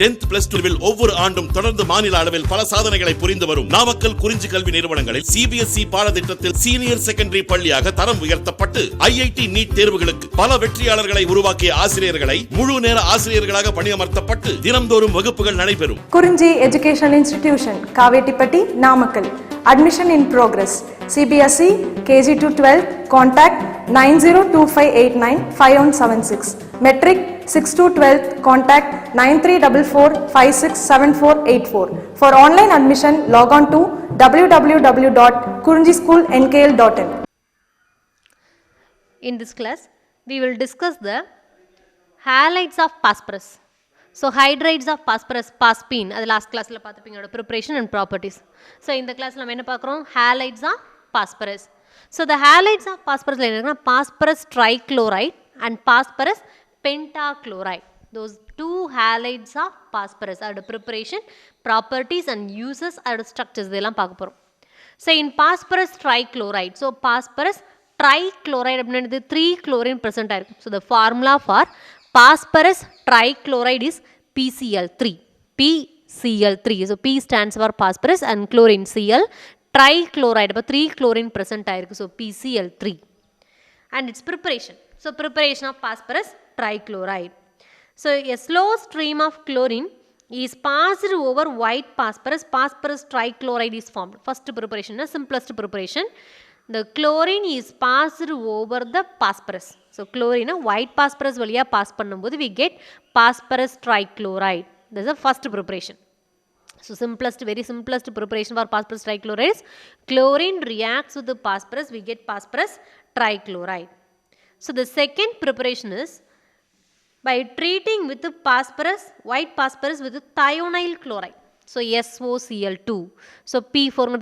10th plus 2 ஒவ்வொரு ஆண்டும் தொடர்ந்து மாநில அளவில் பல சாதனைகளை புரிந்து வரும் நாமக்கல் குறிஞ்சி கல்வி நிறுவனங்களில் CBSE பாடத்திட்டத்தில் சீனியர் செகண்டரி பள்ளியாக தரம் உயர்த்தப்பட்டு IIT நீட் தேர்வுகளுக்கு பல வெற்றியாளர்களை உருவாக்கிய ஆசிரியர்களை முழு நேர ஆசிரியர்களாக பணியமர்த்தப்பட்டு தினம்தோறும் வகுப்புகள் நடைபெறும். குறிஞ்சி educational institution, Kavettipatti, Namakkal. Admission in progress. CBSE KG to 12. Contact 9025895176. Metric 6 to 12. Contact 9344567484. For online admission, log on to www.kurinjischoolnkl.in. In this class, we will discuss the halides of phosphorus. So, hydrides of phosphorus, PASPIN, அது last class la பார்த்திருப்பீங்க, preparation and properties. So, இந்த class நம்ம என்ன பார்க்குறோம்? Halides of phosphorus. So, the halides of phosphorus என்ன இருக்குன்னா, phosphorus trichloride and phosphorus pentachloride. Those two halides of phosphorus are the preparation, properties and uses and structures இதெல்லாம் பார்க்க போறோம். So, in phosphorus trichloride, so phosphorus trichloride அப்படின்றது 3 chlorine present ஆயிருக்கும். So, the formula for phosphorus trichloride is PCl3. PCl3. So, P stands for phosphorus and chlorine Cl. Trichloride, but 3 chlorine present ஆயிருக்கு. So, PCl3. And its preparation. So, preparation of phosphorus trichloride. So, a slow stream of chlorine is passed over white phosphorus. Phosphorus trichloride is formed. First preparation, simplest preparation. The chlorine is passed over the phosphorus. So, chlorine, white phosphorus valiya pass பண்ணும்போது we get phosphorus trichloride. This is the first preparation. So, very simplest preparation for phosphorus trichloride is chlorine reacts with the phosphorus, we get phosphorus trichloride. So, the second preparation is by treating with the phosphorus, white phosphorus with the thionyl chloride. So, SOCl2. So, P formula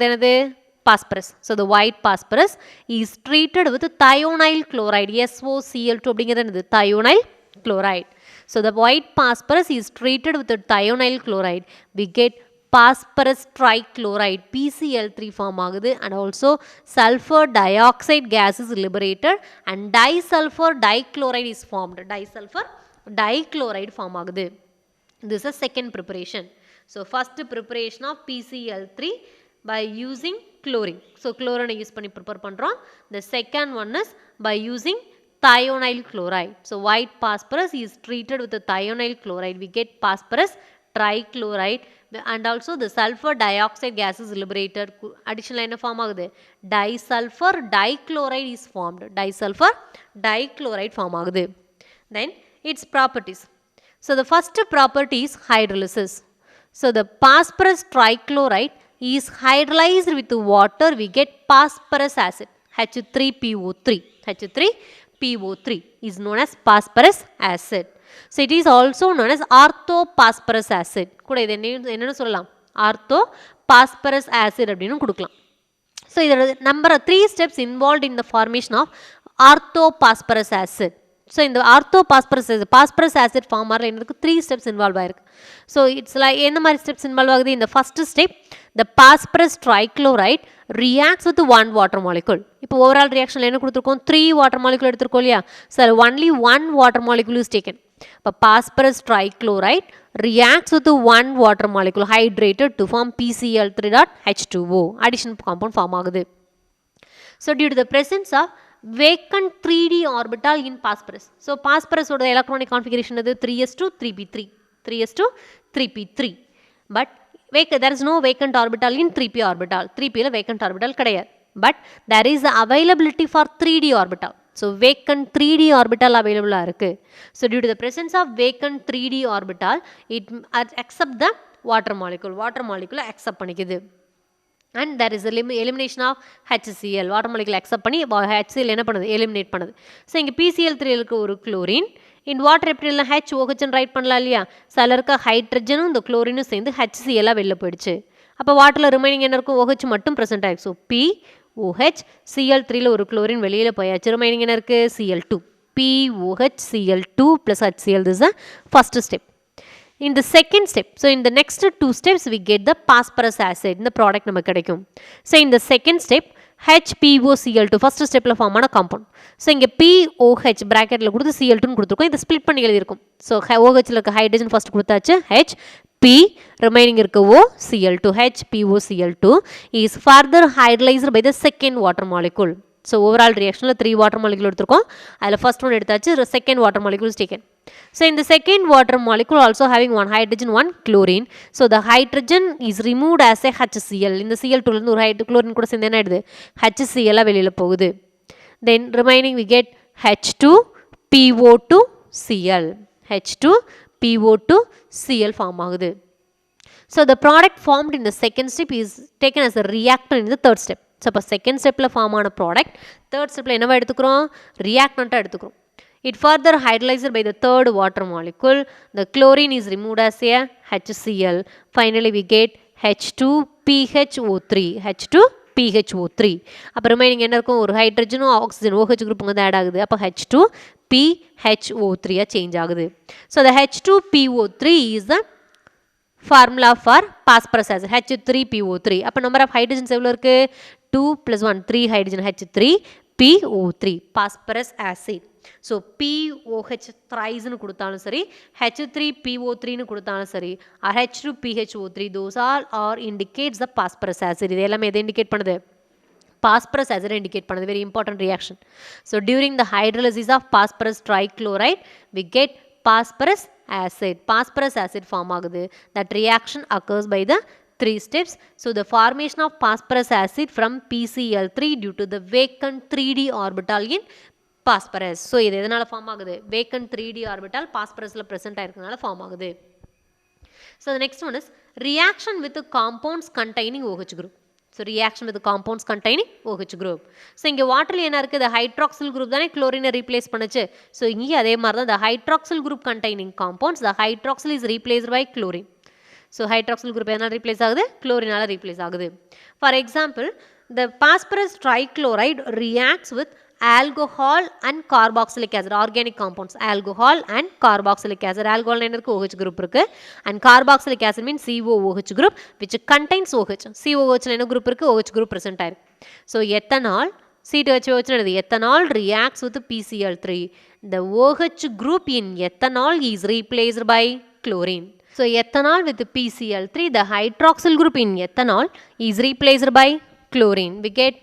phosphorus. So, the white phosphorus is treated with thionyl chloride. SOCl2 அப்படிங்கிறது thionyl chloride. So, the white phosphorus is treated with the thionyl chloride. We get phosphorus trichloride, PCl3 form ஆகுது, and also sulfur dioxide gas is liberated and disulfur dichloride is formed. Disulfur dichloride form ஆகுது. This is second preparation. So, first preparation of PCl3 by using chlorine. So, chlorine use பண்ணி prepare பண்றோம். The second one is by using thionyl chloride. So, white phosphorus is treated with the thionyl chloride. We get phosphorus trichloride and also the sulfur dioxide gas is liberated. Additional என்ன form ஆகுது? Disulfur dichloride is formed. Disulfur dichloride form ஆகுது. Then its properties. So, the first property is hydrolysis. So, the phosphorus trichloride is hydrolyzed with water, we get phosphorus acid, H3PO3. H3PO3 is known as phosphorus acid. So, it is also known as orthophosphorus acid. கூட இது என்னன்னு சொல்லலாம்? Orthophosphorus acid அப்படினு கொடுக்கலாம். So, இதோட number of 3 steps involved in the formation of orthophosphorus acid. So, in the phosphorus acid form ஆகல எனக்கு 3 steps involved ஆயிருக்கு. So, it's like என்ன மாதிரி steps involved ஆகுது? In the first step, the phosphorus trichloride reacts with one water molecule. இப்போ overall reaction என்ன கொடுத்திருக்கோம்? 3 water molecule எடுத்திருக்கோம் இல்லையா? So, only one water molecule is taken. இப்போ phosphorus trichloride reacts with one water molecule hydrated to form PCl3.H2O. Addition compound form ஆகுது. So, due to the presence of vacant 3d orbital in phosphorus. So, phosphorus oda electronic configuration is 3s2 3p3. 3s2 3p3. But there is no vacant orbital in 3p orbital. 3p la vacant orbital kadayad. But there is availability for 3d orbital. So, vacant 3d orbital available irukku. So, due to the presence of vacant 3d orbital, it accept the water molecule. Water molecule accept panikudhu. And there is elimination of HCl. Water molecule accept பண்ணி HCl என்ன பண்ணுது? Eliminate பண்ணுது. So, இங்க PCl3 இருக்கு ஒரு chlorine. In water எப்படி இல்ல HOH right பண்ணலாம் இல்லையா? சில இருக்க ஹைட்ரஜனும் இந்த குளோரினும் சேர்ந்து HCl வெளில போயிடுச்சு. அப்போ வாட்டர்ல ரிமைனிங் என்ன இருக்கும்? OH மட்டும் present ஆயிருக்கு. So, POH Cl3ல ஒரு chlorine வெளியில போயாச்சு. ரிமைனிங் என்ன இருக்கு? Cl2. POH Cl2 plus HCl. This is the first step. In the second step, so in the next 2 steps we get the phosphorus acid, இந்த product நமக்கு கிடைக்கும். So, in the second step, HPOCl2 first ஸ்டெப்பில் form ஆன compound. So இங்கே POH ப்ராக்கெட்டில் கொடுத்து Cl2ன்னு கொடுத்துருக்கோம். இதை ஸ்ப்ளிட் பண்ணி எழுதியிருக்கும். ஸோ OHல இருக்க ஹைட்ரஜன் ஃபர்ஸ்ட் கொடுத்தாச்சு H, P, remaining இருக்க O, Cl2, HPOCl2 is further hydrolyzed by the second water molecule. So overall ரியாக்ஷனில் 3 வாட்டர் மாலிகுல் எடுத்திருக்கோம். அதில் ஃபர்ஸ்ட் ஒன் எடுத்தாச்சு, second water molecule is taken. So இந்த second water molecule also having 1 hydrogen 1 chlorine. So the hydrogen is removed as a HCl. இந்த Cl2லேருந்து ஒரு chlorine கூட சேர்ந்து என்ன ஆயிடுது, HCl வெளியில் போகுது. Then remaining we get H2PO2Cl. H2PO2Cl form ஆகுது. So the product formed in the second step is taken as a reactant in the third step. So இப்போ செகண்ட் ஸ்டெப்பில் ஃபார்ம் ஆன ப்ராடக்ட் தேர்ட் ஸ்டெப்பில் என்னவா எடுத்துக்கிறோம், ரியாக்டண்ட்டாக எடுத்துக்கிறோம். It further hydrolyzed by the third water molecule. The chlorine is removed as a HCl. Finally we get H2PHO3. H2PHO3. அப்போ remaining என்ன இருக்கும், ஒரு ஹைட்ரஜனும் ஆக்சிஜன் OH குரூப் வந்து ஆட் ஆகுது. அப்போ H2PHO3 சேஞ்ச் ஆகுது. So the H2PO3 is the formula for phosphorus acid, H3PO3. அப்போ number of hydrogens எவ்வளோ இருக்குது, 2 + 1 3 hydrogen, H3PO3 phosphorus acid. So POH thriceன்னு கொடுத்தாலும் சரி, H3PO3ன்னு கொடுத்தாலும் சரி, or H2PHO3, those all are indicates the phosphorus acid. இது எல்லாமே எதை இண்டிகேட் பண்ணுது, phosphorus acid indicate பண்ணுது. Very important reaction. So during the hydrolysis of phosphorus trichloride we get phosphorus acid. Phosphorus acid form ஆகுது. That reaction occurs by the 3 steps. So the formation of phosphorus acid from PCl3 due to the vacant 3d orbital in phosphorus. So இது எதனால form ஆகுது, vacant 3d orbital phosphorusல present ஆயிருக்கனால form ஆகுது. So the next one is reaction with the compounds containing OH group. So reaction with the compounds containing OH group. So இங்கே வாட்டரில் என்ன இருக்குது, the hydroxyl group தானே chlorine replace பண்ணுச்சு. So இங்கே அதே மாதிரி தான் the hydroxyl group containing compounds, the hydroxyl is replaced by chlorine. So hydroxyl group எதனால் replace ஆகுது, chlorine replace ஆகுது. For example, the phosphorus trichloride reacts with alcohol and carboxylic acid, organic compounds, alcohol and carboxylic acid. Alcohol என்ன இருக்கு, OH group இருக்கு, and carboxylic acid means COOH group which contains OH. COOH என்ன group இருக்கு, OH group present ஆயிருக்கு. So ethanol, C2H என்னது, ethanol reacts with PCl3. The OH group in ethanol is replaced by chlorine. So ethanol with PCl3, the hydroxyl group in ethanol is replaced by chlorine. We get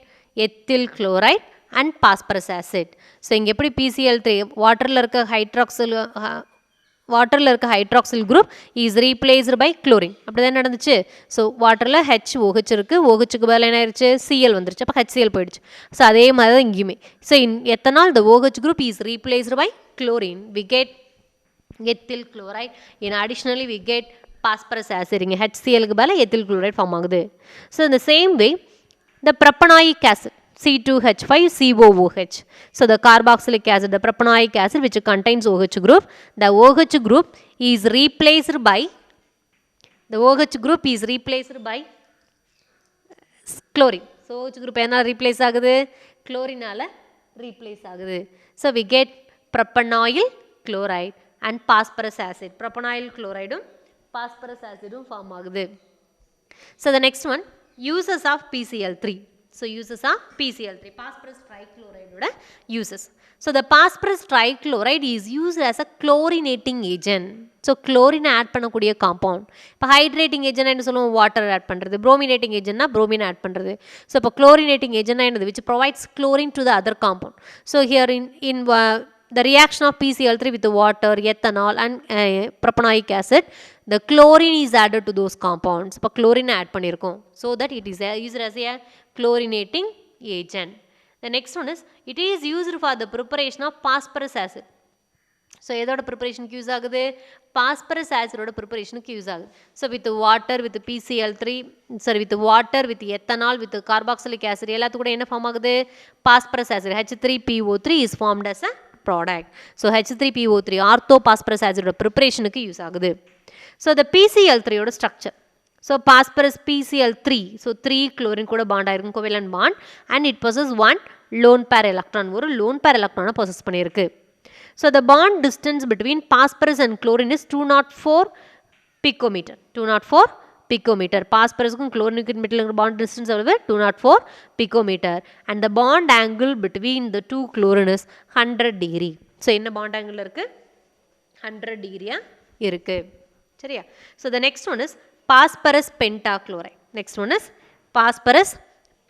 ethyl chloride and phosphorus acid. So இங்கே எப்படி PCl3 வாட்டரில் இருக்க hydroxyl group is replaced by chlorine, அப்படி தான் நடந்துச்சு. So வாட்டரில் HOH இருக்குது, OHக்கு பதில் என்ன ஆயிடுச்சு, Cl வந்துருச்சு, அப்போ HCl போயிடுச்சு. ஸோ அதே மாதிரி தான் இங்கேயுமே. So in ethanol the OH group is replaced by chlorine. We get ethyl chloride. In additionally we get phosphorus acid. இங்கே HClக்கு பதில் ethyl chloride ஃபார்ம் ஆகுது. So in the same way the propanoic acid C2H5COOH. So the carboxylic acid, the propanoic acid which contains OH group, the OH group is replaced by chlorine. So OH group என்ன replace ஆகுது, chlorine replace ஆகுது. So we get propanoyl chloride and phosphorus acid. Propanoyl chloride phosphorus acid form ஆகுது. So the next one, uses of PCl3. So uses of PCl3, phosphorus trichloride uses. So the phosphorus trichloride is used as a chlorinating agent. So chlorine add பண்ணக்கூடிய compound. இப்போ hydrating agent என்ன சொல்லுவோம், water add பண்ணுறது. brominating agent na bromine add பண்ணுறது. So இப்போ chlorinating agent என்னது, which provides chlorine to the other compound. So here in the reaction of PCl3 with the water, ethanol and propanoic acid, the chlorine is added to those compounds. இப்போ chlorine add பண்ணியிருக்கோம். So that it is used as a chlorinating agent. The next one is, it is used for the preparation of phosphorus acid. So எதோட ப்ரிப்பரேஷனுக்கு use ஆகுது, phosphorus acidோட ப்ரிப்பரேஷனுக்கு use ஆகுது. So with water, with PCl3, with water, with ethanol, with carboxylic acid எல்லாத்து கூட என்ன form ஆகுது, phosphorus acid H3PO3 is formed as a product. So H3PO3 ortho phosphorus acidோட ப்ரிப்பரேஷனுக்கு யூஸ் ஆகுது. ஸோ the PCl3ஓட structure, so phosphorus PCl3, so 3 chlorine கூட bond ஆயிருக்கும், covalent bond, and it possesses 1 lone pair electron, ஒரு lone pair electron possess பண்ணியிருக்கு. So the bond distance between phosphorus and chlorine is 204 picometer. 204 picometer. Phosphorusக்கும் chlorinic metal bond distance எவ்வளவு 204 picometer. And the bond angle between the two chlorine is 100 degree. So என்ன bond angle இருக்கு 100 degree இருக்கு சரியா. So the next one is phosphorus pentachloride. Next one is phosphorus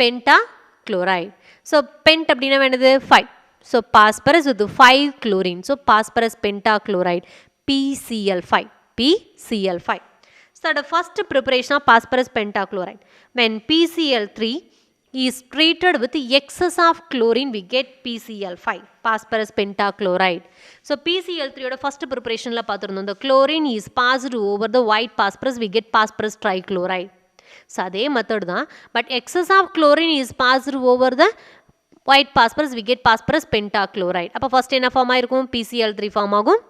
pentachloride. So pent அப்படின்னா என்னது 5. So phosphorus with 5 chlorine. So phosphorus pentachloride PCl5. PCl5. So the first preparation of phosphorus pentachloride. When PCl3 is treated with excess of chlorine, we get PCl5, phosphorus pentachloride. So PCl3 oda first preparation la paathirundhom, the chlorine is passed over the white phosphorus, we get phosphorus trichloride. So adhe method da, but excess of chlorine is passed over the white phosphorus, we get phosphorus pentachloride. Appo first enna form aayirukkum, PCl3 form agum.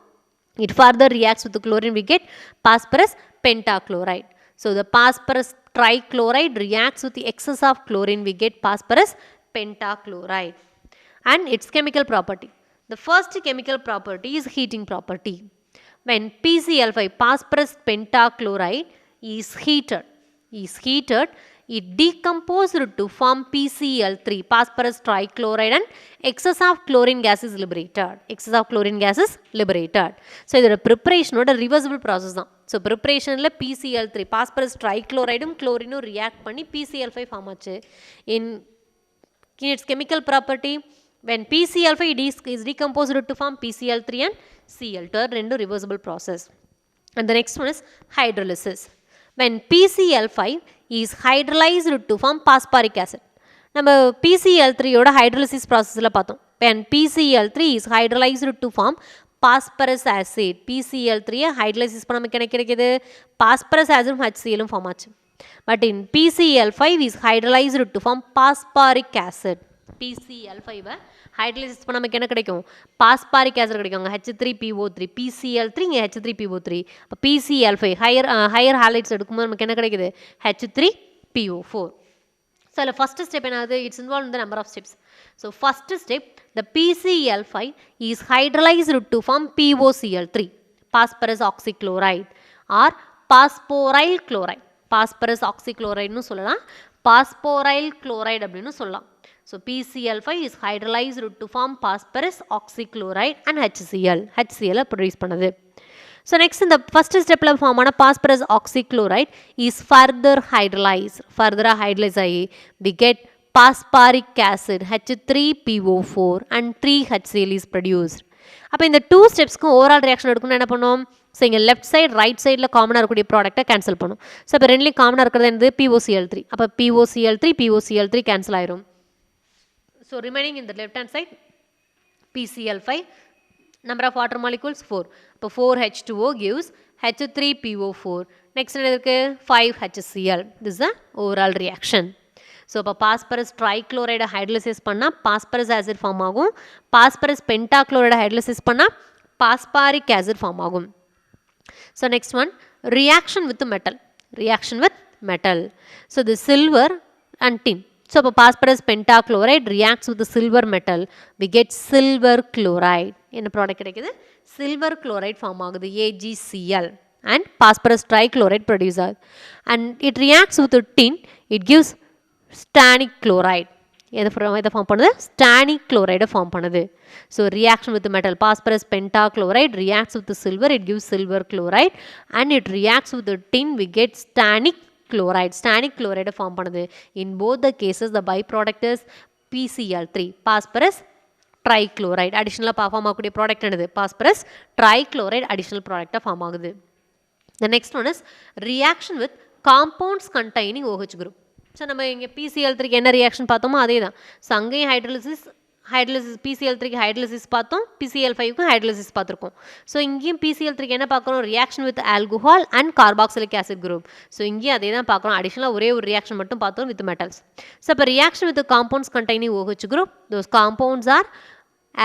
It further reacts with the chlorine, we get phosphorus pentachloride. So the phosphorus trichloride reacts with the excess of chlorine, we get phosphorus pentachloride. And its chemical property. The first chemical property is heating property. When PCl5, phosphorus pentachloride, is heated, it decomposed to form PCl3, phosphorus trichloride, and excess of chlorine gas is liberated. Excess of chlorine gas is liberated. So this preparation is a reversible process. So preparation la PCl3, phosphorus trichloride and chlorine react panni PCl5 form ஆச்சு. In its chemical property, when PCl5 is decomposed to form PCl3 and Cl2, rendu reversible process. And the next one is hydrolysis. When PCl5 is hydrolyzed to form phosphoric acid. நம்ம PCl3 ஓட hydrolysis processல பார்த்தோம். When PCl3 is hydrolyzed to form phosphorus acid. PCl3 hydrolysis பண்ண நமக்கு என்ன கிடைக்குது? phosphorus acid HCl form ஆச்சு. But in PCl5 is hydrolyzed to form phosphoric acid. PCl5 hydrolysis பண்ண நமக்கு என்ன கிடைக்கும்? phosphoric acid கிடைக்கும். H3PO3. PCl3 இங்க H3PO3. அப்ப PCl5 higher halides எடுக்கும்போது நமக்கு என்ன கிடைக்குது? H3PO4. So the first step என்னது? It's involved in the number of steps. So first step, the PCl5 is hydrolyzed to form POCl3, phosphorus oxychloride, or phosphoryl chloride. Phosphorus oxychloride னு சொல்லலாம், phosphoryl chloride அப்படினு சொல்லலாம். So PCl5 is hydrolyzed to form phosphorus oxychloride and HCl produce பண்ணுது. So next in the first step la form ஆன phosphorus oxychloride is further hydrolyzed. ஆகி we get phosphoric acid H3PO4 and 3HCl is produced. அப்போ இந்த 2 ஸ்டெப்ஸ்க்கு overall reaction எடுக்கணும்னா என்ன பண்ணுவோம்? So இங்கே left side right சைடில் காமனாக இருக்கக்கூடிய ப்ராடக்ட்டை கேன்சல் பண்ணும். ஸோ இப்போ ரெண்டுலேயும் காமனாக இருக்கிறது என்னது? POCl3. அப்போ POCl3 கேன்சல் ஆயிரும். So remaining in the left hand side PCl5, number of water molecules 4. அப்போ 4H2O gives H3PO4. Next என்ன இருக்கு? 5HCl. This is the overall reaction. So இப்போ பாஸ்பரஸ் ட்ரைக்ளோரைடை ஹைட்ரலிசிஸ் பண்ணால் பாஸ்பரஸ் ஆசிட் ஃபார்ம் ஆகும். Phosphorus பென்டாக்ளோரைடை hydrolysis பண்ணால் பாஸ்பாரிக் ஆசிட் ஃபார்ம் ஆகும். So next one, reaction with metal. So the silver and tin. So இப்போ phosphorus pentachloride reacts with silver metal, we get silver chloride. என்ன product கிடைக்குது? Silver chloride form ஆகுது, AgCl, and phosphorus trichloride produce ஆகுது. And it reacts with tin, it gives stannic chloride. எதை form பண்ணுது? Stannic குளோரைடை form பண்ணுது. So reaction with metal, phosphorus pentachloride reacts with silver, it gives silver chloride. And it reacts with tin, we get stannic chloride. Stannic chloride form பண்ணுது. In both the cases the byproduct is PCl3, phosphorus trichloride. Additional form ஆகக்கூடிய product என்னது? phosphorus trichloride additional product form ஆகுது. The next one is reaction with compounds containing OH group. So நம்ம இங்கே PCl3க்கு என்ன reaction பார்த்தோமோ அதே தான். So அங்கேயும் ஹைட்ரலிசிஸ் PCl3க்கு ஹைட்ரலிசிஸ் பார்த்தோம், PCl5க்கும் ஹைட்ரலிசிஸ் பார்த்துருக்கோம். ஸோ இங்கேயும் PCl3க்கு என்ன பார்க்குறோம்? Reaction with alcohol and carboxylic acid group. So இங்கேயும் அதே தான் பார்க்குறோம். அடிஷனலாக ஒரே ஒரு ரியாக்ஷன் மட்டும் பார்த்தோம் வித் மெட்டல்ஸ். ஸோ இப்போ reaction with compounds containing OH group, those compounds R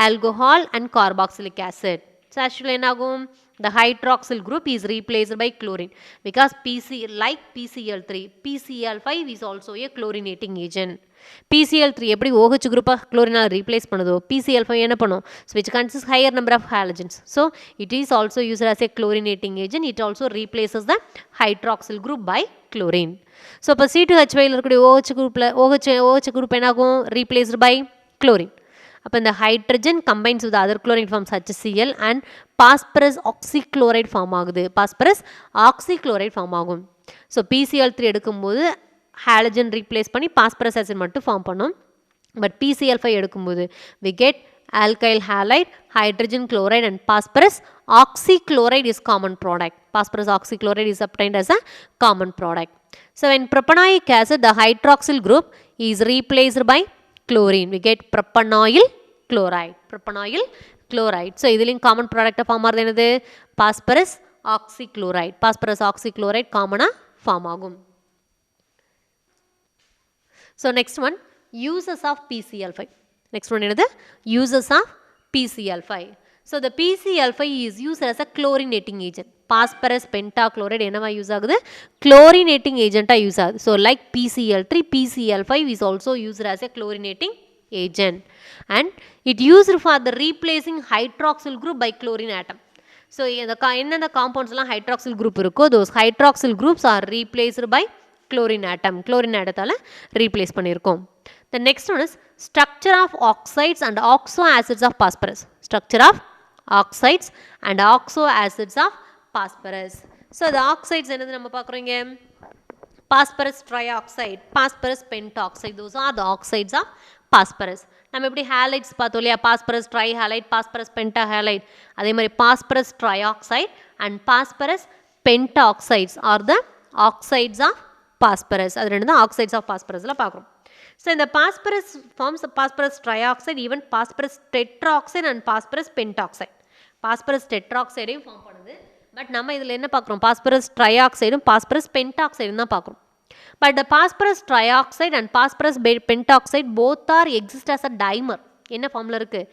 alcohol and carboxylic acid. So ஆக்சுவலாக என்ன ஆகும்? the hydroxyl group is replaced by chlorine because like PCl3, PCl5 is also a chlorinating agent. PCl3 எப்படி OH group chlorine replace பண்ணுதோ PCl5 என்ன பண்ணும், so which consists higher number of halogens, so it is also used as a chlorinating agent. It also replaces the hydroxyl group by chlorine. so இப்போ C2H5 இருக்கக்கூடிய OH group என்ன ஆகும், replaced by chlorine. அப்போ இந்த hydrogen combines with other chlorine forms HCl and phosphorus oxychloride form ஆகுது, phosphorus oxychloride form ஆகும். So PCl3 எடுக்கும்போது halogen replace பண்ணி பாஸ்பரஸ் ஆசிட் மட்டும் ஃபார்ம் பண்ணும். பட் PCl5 எடுக்கும்போது we get alkyl halide, hydrogen chloride and phosphorus oxychloride is common product. Phosphorus oxychloride is obtained as a common product. So when propanoic acid, the hydroxyl group is replaced by chlorine, we get propanoyl chloride. Propanoyl chloride. So இதிலும் common product form ஆகிறது என்னது, phosphorus oxychloride. Phosphorus oxychloride common form ஆகும். So next one, uses of PCl5. Next one என்னது, uses of PCl5. So the PCl5 is used as a chlorinating agent. Phosphorus pentachloride என்னவா use ஆகுது, chlorinating agent use ஆகுது. So like PCl3, PCl5 is also used as a chlorinating agent and it used for the replacing hydroxyl group by chlorine atom. So என்னென்ன compounds எல்லாம் hydroxyl group இருக்கோ those hydroxyl groups are replaced by chlorine atom. chlorine atomத்தால replace பண்ணியிருக்கோம். The next one is structure of oxides and oxo acids of phosphorus. Structure of oxides and oxo acids of phosphorus. So the oxides என்னது நம்ம பார்க்குறோங்க, phosphorus trioxide, phosphorus pentoxide, those are the oxides of phosphorus. நம்ம எப்படி halides பார்த்தோம் இல்லையா, phosphorus trihalide, phosphorus pentahalide, அதே மாதிரி phosphorus trioxide and phosphorus pentoxides are the oxides of phosphorus. அது ரெண்டு தான் oxides of phosphorusல பார்க்குறோம். So in the phosphorus forms phosphorus trioxide, even phosphorus tetroxide and phosphorus pentoxide. phosphorus tetroxide form பண்ணுது. But நம்ம இதில் என்ன பார்க்குறோம், phosphorus trioxide phosphorus pentoxide தான் பார்க்குறோம். But the phosphorus trioxide and phosphorus pentoxide both are exist as a dimer. என்ன ஃபார்மில் இருக்குது,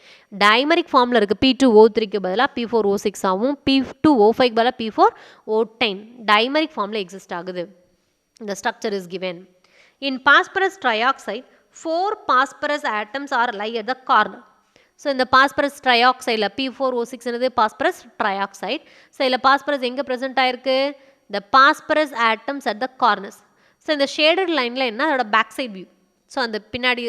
டைமரிக் ஃபார்மில் இருக்குது. P2O3க்கு பதிலாக P4O6 ஆகும், P2O5க்கு பதிலாக P4O10 டைமரிக் ஃபார்மில் எக்ஸிஸ்ட் ஆகுது. The structure is given. In phosphorus trioxide, 4 phosphorus atoms are lie at the corner. So in the phosphorus trioxide P4O6 என்னது phosphorus trioxide. So இதில் phosphorus எங்கே present ஆயிருக்கு, the phosphorus atoms at the corners. So இந்த shaded lineல என்ன, அதோட back side view. So அந்த பின்னாடி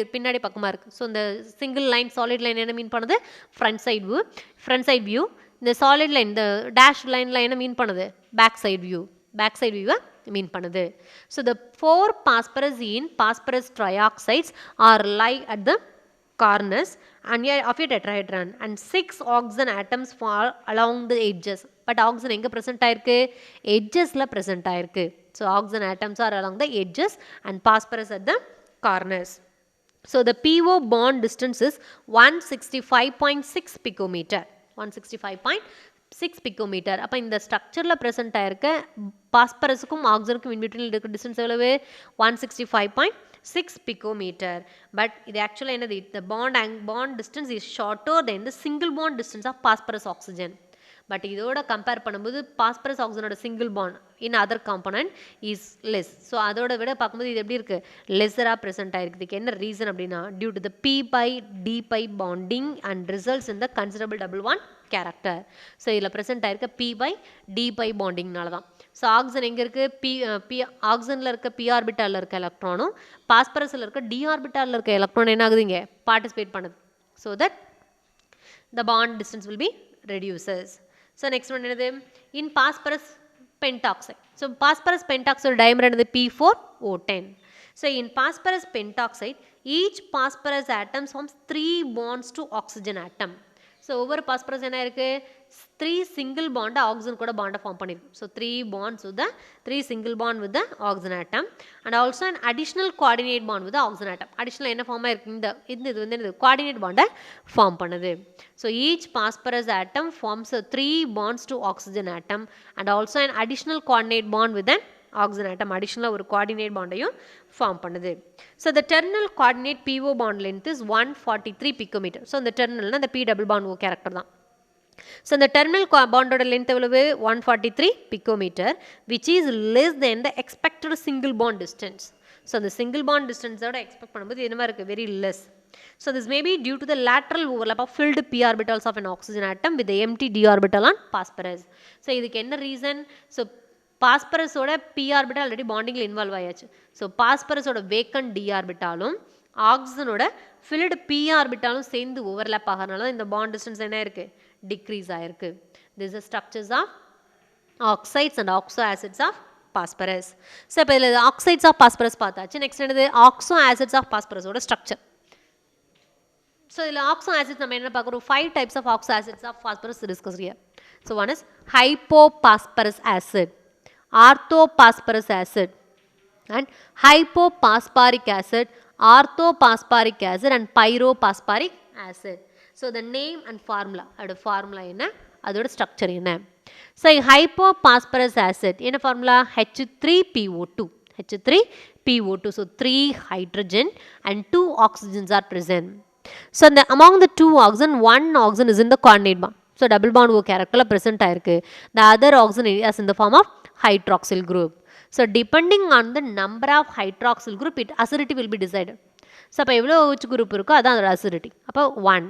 பக்கமாக இருக்குது. ஸோ இந்த சிங்கிள் லைன் சாலிட் லைன் என்ன மீன் பண்ணுது, ஃப்ரண்ட் சைட் வியூ. இந்த சாலிட் லைன் இந்த டேஷ் லைனில் என்ன மீன் பண்ணுது, பேக் சைட் வியூவை மீன் பண்ணுது. So the 4 phosphorus in phosphorus trioxides are lie at the corners and of a tetrahedron and 6 oxygen atoms fall along the edges. But oxygen எங்கே present ஆயிருக்கு, edgesல present ஆயிருக்கு. So oxygen atoms are along the edges and phosphorus at the corners. So the PO bond distance is 165.6 picometer. 165.6 picometer. அப்போ இந்த ஸ்ட்ரக்சரில் present ஆயிருக்க பாஸ்பரஸுக்கும் ஆக்சிஜனுக்கும் இன்பிட்வீனில் இருக்க distance எவ்வளவு, 165.6 picometer. But இது ஆக்சுவலாக என்னது, the bond distance is shorter than the single bond distance of phosphorus oxygen. But இதோட கம்பேர் பண்ணும்போது பாஸ்பரஸ் ஆக்சிஜனோட single bond in other component is less. So அதோட விட பார்க்கும்போது இது எப்படி இருக்குது, லெஸராக ப்ரெசென்ட் ஆகிருக்குதுக்கு என்ன ரீசன் அப்படின்னா, due to the P/D bonding and results in the considerable double bond character. So இதில் ப்ரெசென்ட் ஆகிருக்க P/D பாண்டிங்னால தான். ஸோ ஆக்சிஜன் எங்கே இருக்குது, ஆக்சிஜனில் இருக்க P ஆர்பிட்டாலில் இருக்க எலக்ட்ரானும் பாஸ்பரஸில் இருக்க D ஆர்பிட்டாலில் இருக்க எலக்ட்ரான் என்ன ஆகுது இங்கே பார்ட்டிசிபேட் பண்ணுது. So that the bond distance will be reduces. So next one என்னது, in phosphorus pentoxide. So phosphorus pentoxide dimer என்னது, P4O10. So in phosphorus pentoxide, each phosphorus atom forms 3 bonds to oxygen atom. So ஒவ்வொரு phosphorus என்ன இருக்கு, 3 single bond oxygen கூட bond form பண்ணிருக்கு. So 3 bonds with the 3 single bond with the oxygen atom and also an additional coordinate bond with the oxygen atom. Additional என்ன pharma இருக்கு, இது வந்து coordinate bond form பண்ணுது. So each phosphorus atom forms 3 bonds to oxygen atom and also an additional coordinate bond with an oxygen atom. Additional ஒரு coordinate bondையும் form பண்ணுது. So the terminal coordinate PO bond length is 143 picometer. So இந்த terminal அந்த P double bond O character தான். So the terminal bond length எவ்வளவு 143 picometer, which is less than the expected single bond distance. So the single bond distance ஓட expect பண்ணும்போது என்னமா இருக்கு very less. So this may be due to the lateral overlap of filled p orbitals of an oxygen atom with the empty d orbital on phosphorus. So இதுக்கு என்ன reason? So phosphorus ஓட p orbital already bonding involve ஆயாச்சு. So phosphorus ஓட vacant d orbitalum oxygen ஓட filled p orbitalum சேர்ந்து overlap ஆகறனால இந்த bond distance என்ன இருக்கு decrease ஆயிருக்கு. This is structures of oxides and oxo acids of phosphorus. So இப்போ இதில் oxides of phosphorus பார்த்தாச்சு. நெக்ஸ்ட் என்னது oxo acids of phosphorus ஓட structure. So இதில் oxo acids நம்ம என்ன பார்க்குறோம் 5 types of oxo acids of phosphorus discussed here. So one is hypophosphorus acid, orthophosphorus acid and hypophosphoric acid, orthophosphoric acid and pyrophosphoric acid. So the name and formula, அதோட formula என்ன அதோட structure என்ன. So hypophosphorus acid என்ன formula H3PO2, H3PO2. So 3 hydrogen and 2 oxygens are present. So among the 2 oxygen, 1 oxygen is in the coordinate bond. So double bond O character present ஆயிருக்கு. The other oxygen is in the form of hydroxyl group. So depending on the number of hydroxyl group, its acidity will be decided. So அப்போ எவ்வளோ OH group இருக்கோ அதான் அதோட acidity. அப்போ 1.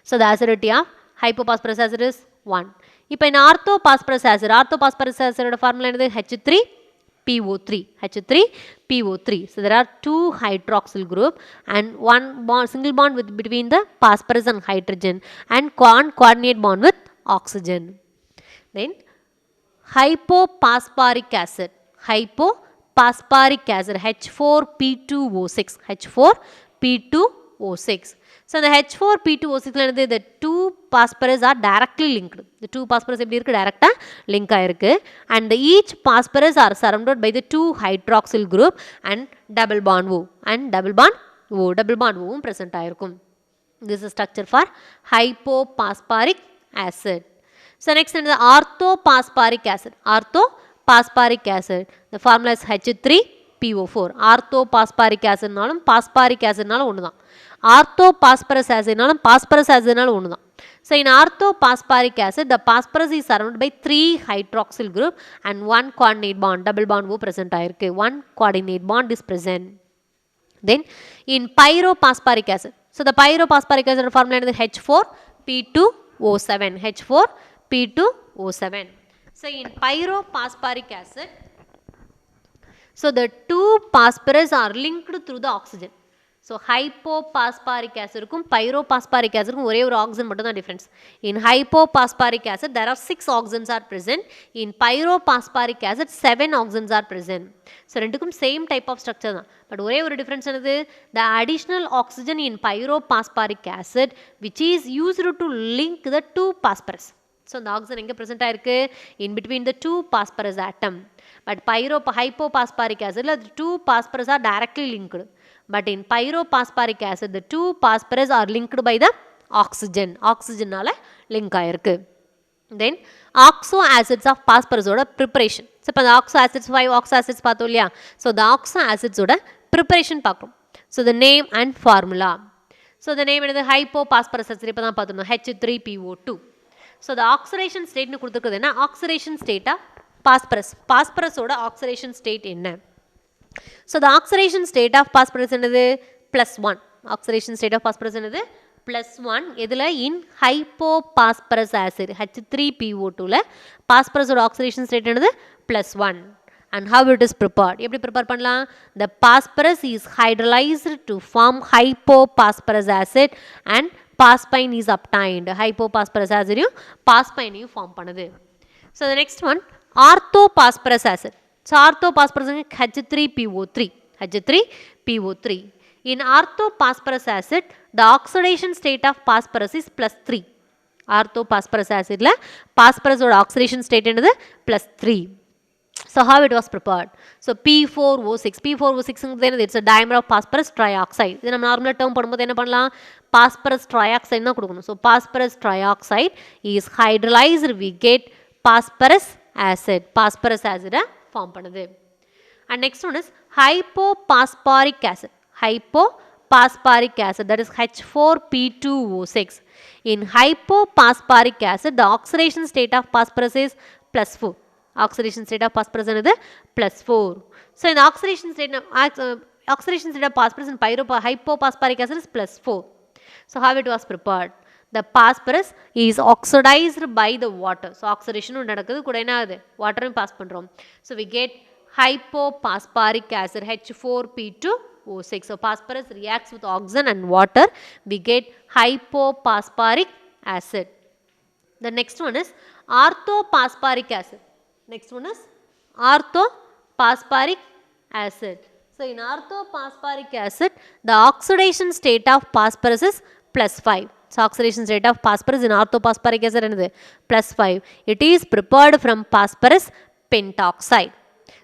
So the acidity of hypophosphorus acid is 1. இப்போ in orthophosphorus acid ஓட formula என்னது H3PO3, H3PO3. So there are 2 hydroxyl group and one bond, single bond with between the phosphorus and hydrogen and coordinate bond with oxygen. Then hypophosphoric acid, H4P2O6, H4P2O6. So the H4P2O6 the 2 phosphorus are directly linked. The 2 phosphorus எப்படி இருக்கு டைரக்டா link ஆயிருக்கு and the each phosphorus are surrounded by the 2 hydroxyl group and double bond O present ஆயிருக்கும். This is structure for hypophosphoric acid. So next is the orthophosphoric acid. The formula is H3PO4. Orthophosphoric acid நாலும் phosphoric acid நாலும் ஒன்று தான். Orthophosphorus acid நாலும் phosphorus acid நாலும் ஒன்று தான். So in orthophosphoric acid, the phosphorus is surrounded by 3 hydroxyl group and 1 coordinate bond, double bond O present ஆயிருக்கு. 1 coordinate bond is present. Then in pyrophosphoric acid, so the pyrophosphoric acid formula is H4P2O7, H4P2O7. So in pyrophosphoric acid, so the 2 phosphorus are linked through the oxygen. So hypophosphoric acid க்கும் pyrophosphoric acid க்கும் ஒரே ஒரு oxygen மட்டும் தான் difference. In hypophosphoric acid there are 6 oxygens are present. In pyrophosphoric acid 7 oxygens are present. So ரெண்டுக்கும் same type of structure தான். But ஒரே ஒரு டிஃபரன்ஸ் என்னது the additional oxygen in pyrophosphoric acid which is used to link the 2 phosphorus. So the oxygen எங்க present ஆயிருக்கு in between the 2 phosphorus atom. But hypophosphoric acid the 2 phosphorus are directly linked. But in pyrophosphoric acid, the 2 phosphorus are linked by the oxygen. Oxygen நால link ஆயிருக்கு. Then oxo acids of phosphorus ஓட preparation. So இப்போ oxo acids 5 oxo acids பார்த்தோம் இல்லையா? So the oxo acids ஓட preparation பார்க்கிறோம். So the name and formula. So the name என்னது hypophosphorus acid இப்போ தான் பார்த்தோம் H3PO2. So the oxidation state னு கொடுத்திருக்கிறது என்ன? Oxidation state of phosphorus. Phosphorus ஓட oxidation state என்ன? So the oxidation state of phosphorus என்னது +1. Oxidation state of phosphorus என்னது +1. எதுல in hypophosphorus acid H3PO2 ல phosphorus ஓட oxidation state என்னது +1. And how it is prepared? எப்படி prepare பண்ணலாம்? The phosphorus is hydrolyzed to form hypophosphorus acid and phosphine is obtained. Hypophosphorus acid phosphine form பண்ணுது. So the next one orthophosphorus acid. So orthophosphorus H3PO3. In orthophosphorus acid, the oxidation state of phosphorus is +3. Orthophosphorus acid la phosphorus or oxidation state என்னது +3. So how it was prepared? So P4O6. P4O6 it's a dimer of phosphorus trioxide. இது நம்ம நார்மலா term போடும்போது என்ன பண்ணலாம்? phosphorus trioxide தான் கொடுக்கணும். So phosphorus trioxide is hydrolyzed, we get phosphorus acid. Phosphorus acid form பண்ணுது. And next one is hypophosphoric acid. Hypophosphoric acid, that is H4P2O6. In hypophosphoric acid, the oxidation state of phosphorus is +4. Oxidation state of phosphorus is +4. So, in the oxidation state of phosphorus in hypophosphoric acid is +4. So, how it was prepared? The phosphorus is oxidized by the water. So, oxidation நடக்குது கூட என்ன ஆகுது வாட்டரையும் pass பண்ணுறோம். So, we get hypophosphoric acid H4P2O6. So, phosphorus reacts with oxygen and water. We get hypophosphoric acid. The next one is orthophosphoric acid. Next one is orthophosphoric acid. So, in orthophosphoric acid, the oxidation state of phosphorus is +5. So, oxidation state of phosphorus in orthophosphoric acid is +5. It is prepared from phosphorus pentoxide.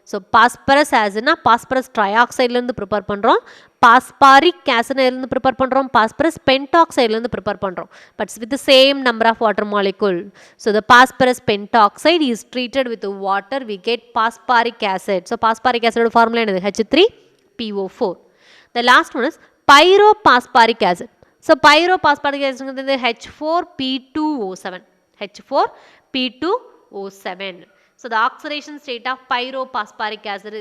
So, phosphorus as in phosphorus trioxide prepare பண்றோம். Phosphoric acid prepare பண்றோம். Phosphorus pentoxide prepare பண்றோம். But with the same number of water molecule. So, the phosphorus pentoxide is treated with water. We get phosphoric acid. So, phosphoric acid formula is H3PO4. The last one is pyrophosphoric acid. So, pyrophosphoric acid is H4P2O7. H4P2O7. So, the oxidation state of pyrophosphoric acid,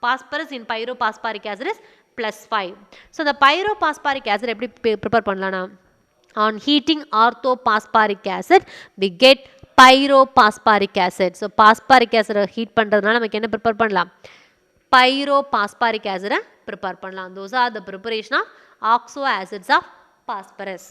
phosphorus in pyrophosphoric acid is +5. So, the pyrophosphoric acid எப்படி prepare பண்ணலாம்னா on heating orthophosphoric acid we get pyrophosphoric acid. So, phosphoric acid heat பண்றதுனால நமக்கு என்ன prepare பண்ணலாம் pyrophosphoric acid prepare பண்ணலாம். Those are the preparation of oxo acids of phosphorus.